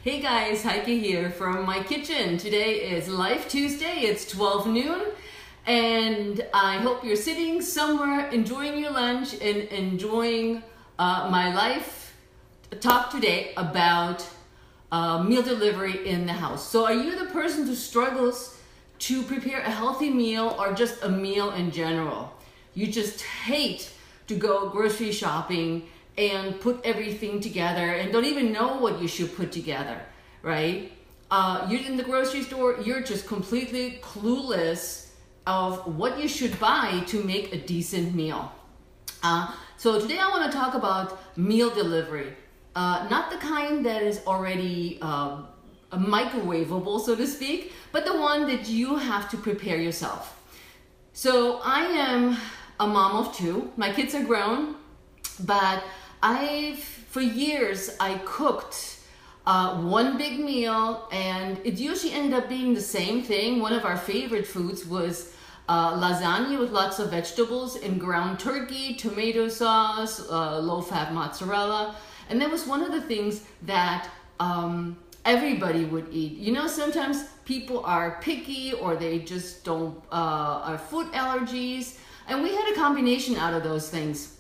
Hey guys, Heike here from my kitchen. Today is Life Tuesday, it's 12 noon, and I hope you're sitting somewhere enjoying your lunch and enjoying my life talk today about meal delivery in the house. So are you the person who struggles to prepare a healthy meal or just a meal in general? You just hate to go grocery shopping and put everything together and don't even know what you should put together, right? You're in the grocery store, you're just completely clueless of what you should buy to make a decent meal. So today I want to talk about meal delivery. Not the kind that is already microwavable, so to speak, but the one that you have to prepare yourself. So I am a mom of two. My kids are grown, but for years I cooked one big meal, and it usually ended up being the same thing. One of our favorite foods was lasagna with lots of vegetables and ground turkey, tomato sauce, low-fat mozzarella, and that was one of the things that everybody would eat. You know, sometimes people are picky or they just don't are food allergies, and we had a combination out of those things.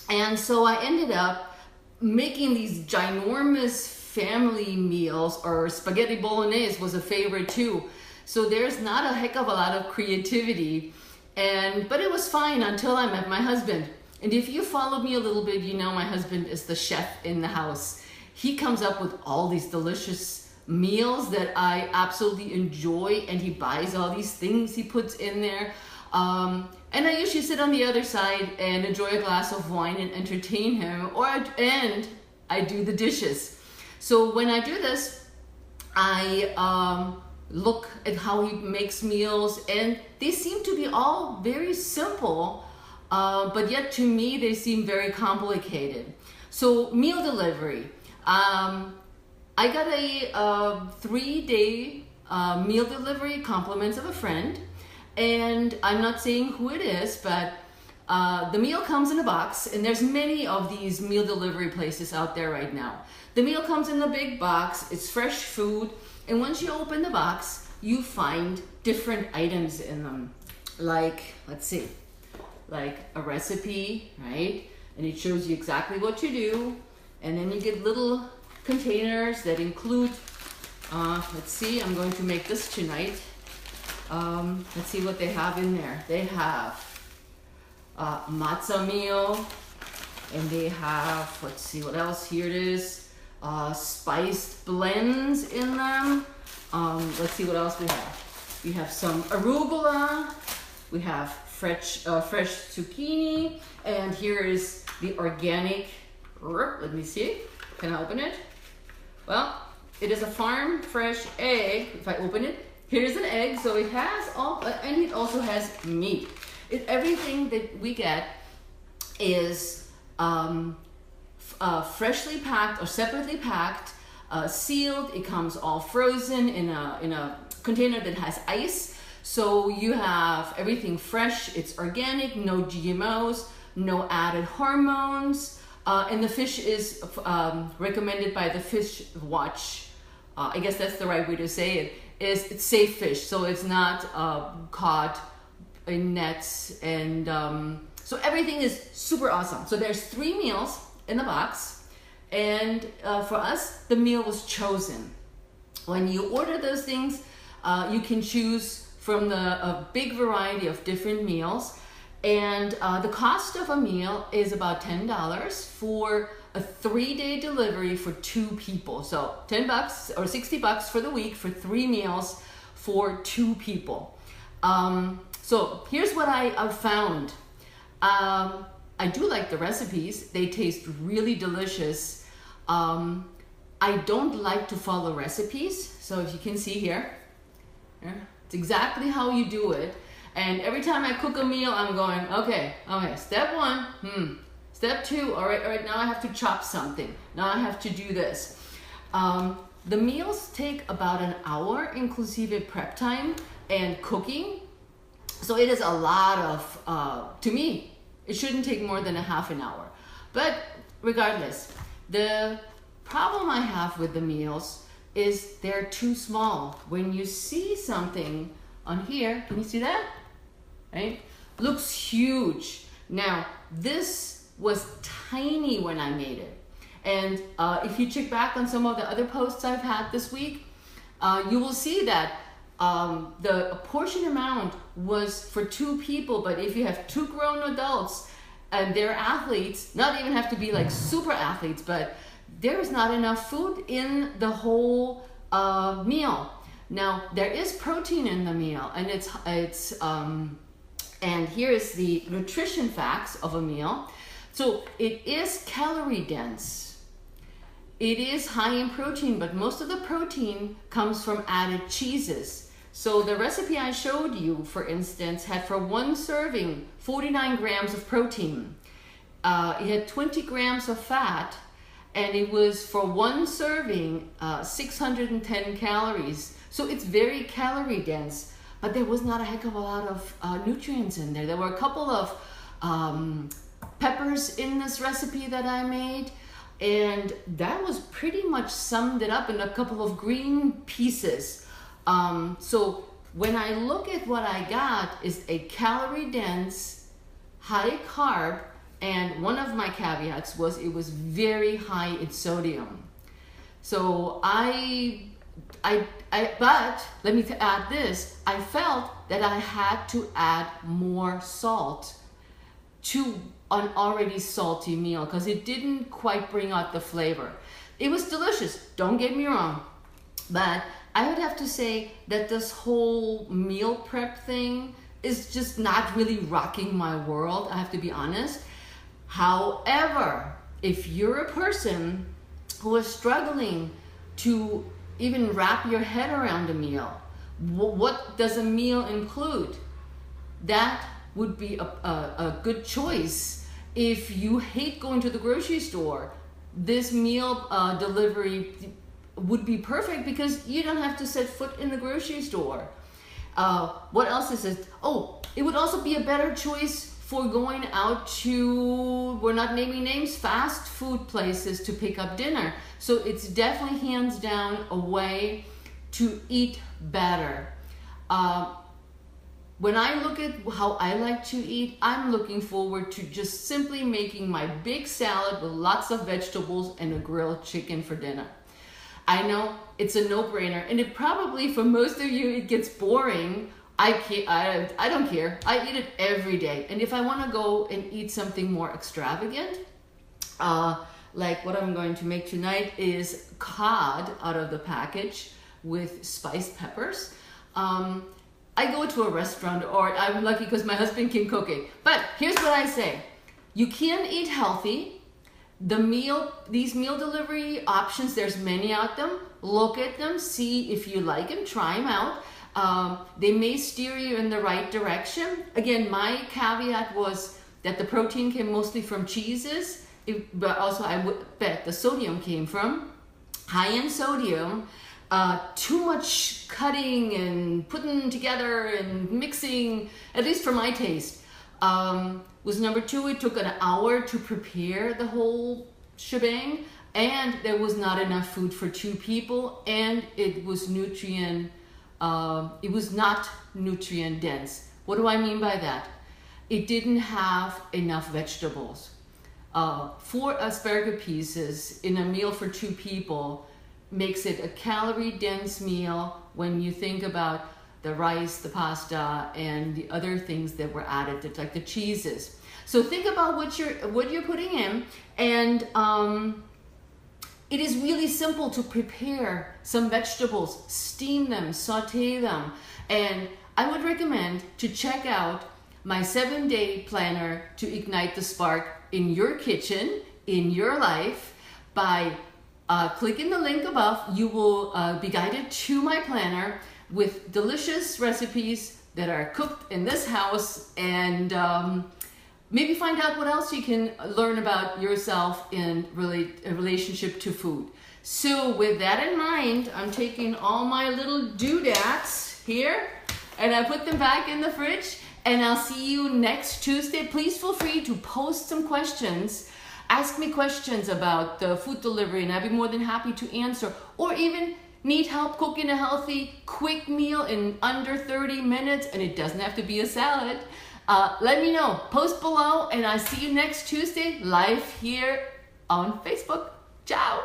And so I ended up making these ginormous family meals, or spaghetti bolognese was a favorite too. So there's not a heck of a lot of creativity, but it was fine until I met my husband. And if you followed me a little bit, you know my husband is the chef in the house. He comes up with all these delicious meals that I absolutely enjoy, and he buys all these things he puts in there. And I usually sit on the other side and enjoy a glass of wine and entertain him, and I do the dishes. So when I do this, I look at how he makes meals, and they seem to be all very simple, but yet to me they seem very complicated. So meal delivery. I got a 3-day meal delivery, compliments of a friend. And I'm not saying who it is, but the meal comes in a box, and there's many of these meal delivery places out there right now. The meal comes in a big box, it's fresh food, and once you open the box, you find different items in them. Like, let's see, like a recipe, right? And it shows you exactly what to do. And then you get little containers that include, let's see, I'm going to make this tonight. Let's see what they have in there. They have matzah meal, and they have, let's see what else, here it is, spiced blends in them. Let's see what else we have. We have some arugula, we have fresh zucchini, and here is the organic, let me see, can I open it? Well, it is a farm fresh egg. If I open it, here's an egg, so it has all, and it also has meat. Everything that we get is freshly packed or separately packed, sealed. It comes all frozen in a container that has ice. So you have everything fresh. It's organic, no GMOs, no added hormones, and the fish is recommended by the Fish Watch. I guess that's the right way to say it. It's safe fish, so it's not caught in nets, and so everything is super awesome. So there's 3 meals in the box, and for us, the meal was chosen. When you order those things, you can choose from a big variety of different meals, and the cost of a meal is about $10 for a 3-day delivery for 2 people. So $10 or $60 for the week for 3 meals for 2 people. So here's what I found. I do like the recipes. They taste really delicious. I don't like to follow recipes. So if you can see here, it's exactly how you do it. And every time I cook a meal, I'm going, okay, step 1, step 2, all right, now I have to chop something. Now I have to do this. The meals take about an hour, inclusive prep time and cooking. So it is a lot of, to me, it shouldn't take more than a half an hour. But regardless, the problem I have with the meals is they're too small. When you see something on here, can you see that? Right? Looks huge. Now, this was tiny when I made it. And if you check back on some of the other posts I've had this week, you will see that the portion amount was for 2 people, but if you have 2 grown adults and they're athletes, not even have to be like super athletes, but there is not enough food in the whole meal. Now, there is protein in the meal, and and here is the nutrition facts of a meal. So it is calorie dense. It is high in protein, but most of the protein comes from added cheeses. So the recipe I showed you, for instance, had for 1 serving 49 grams of protein. It had 20 grams of fat, and it was for 1 serving 610 calories. So it's very calorie dense, but there was not a heck of a lot of nutrients in there. There were a couple of peppers in this recipe that I made, and that was pretty much summed it up, in a couple of green pieces. So when I look at what I got is a calorie dense, high carb, and one of my caveats was it was very high in sodium. So but let me add this, I felt that I had to add more salt to an already salty meal because it didn't quite bring out the flavor. It was delicious, don't get me wrong, but I would have to say that this whole meal prep thing is just not really rocking my world, I have to be honest. However, if you're a person who is struggling to even wrap your head around a meal, what does a meal include? That would be a good choice. If you hate going to the grocery store, this meal delivery would be perfect because you don't have to set foot in the grocery store. What else is it? Oh, it would also be a better choice for going out to, we're not naming names, fast food places to pick up dinner. So it's definitely hands down a way to eat better. When I look at how I like to eat, I'm looking forward to just simply making my big salad with lots of vegetables and a grilled chicken for dinner. I know it's a no-brainer, and it probably, for most of you, it gets boring. I don't care. I eat it every day. And if I want to go and eat something more extravagant, like what I'm going to make tonight is cod out of the package with spiced peppers. I go to a restaurant, or I'm lucky because my husband can cook it. But here's what I say. You can eat healthy. These meal delivery options, there's many out them. Look at them, see if you like them, try them out. They may steer you in the right direction. Again, my caveat was that the protein came mostly from cheeses, but also I would bet the sodium came from high in sodium. Too much cutting and putting together and mixing, at least for my taste, was number 2. It took an hour to prepare the whole shebang, and there was not enough food for 2 people, and it was not nutrient dense. What do I mean by that? It didn't have enough vegetables. 4 asparagus pieces in a meal for 2 people makes it a calorie dense meal when you think about the rice, the pasta, and the other things that were added, like the cheeses. So think about what you're putting in, and it is really simple to prepare some vegetables, steam them, saute them, and I would recommend to check out my 7-day planner to ignite the spark in your kitchen, in your life, by clicking the link above. You will be guided to my planner with delicious recipes that are cooked in this house, and maybe find out what else you can learn about yourself in relationship to food. So with that in mind, I'm taking all my little doodads here and I put them back in the fridge, and I'll see you next Tuesday. Please feel free to post some questions. Ask me questions about the food delivery and I'd be more than happy to answer. Or even need help cooking a healthy, quick meal in under 30 minutes, and it doesn't have to be a salad, let me know. Post below, and I see you next Tuesday live here on Facebook. Ciao.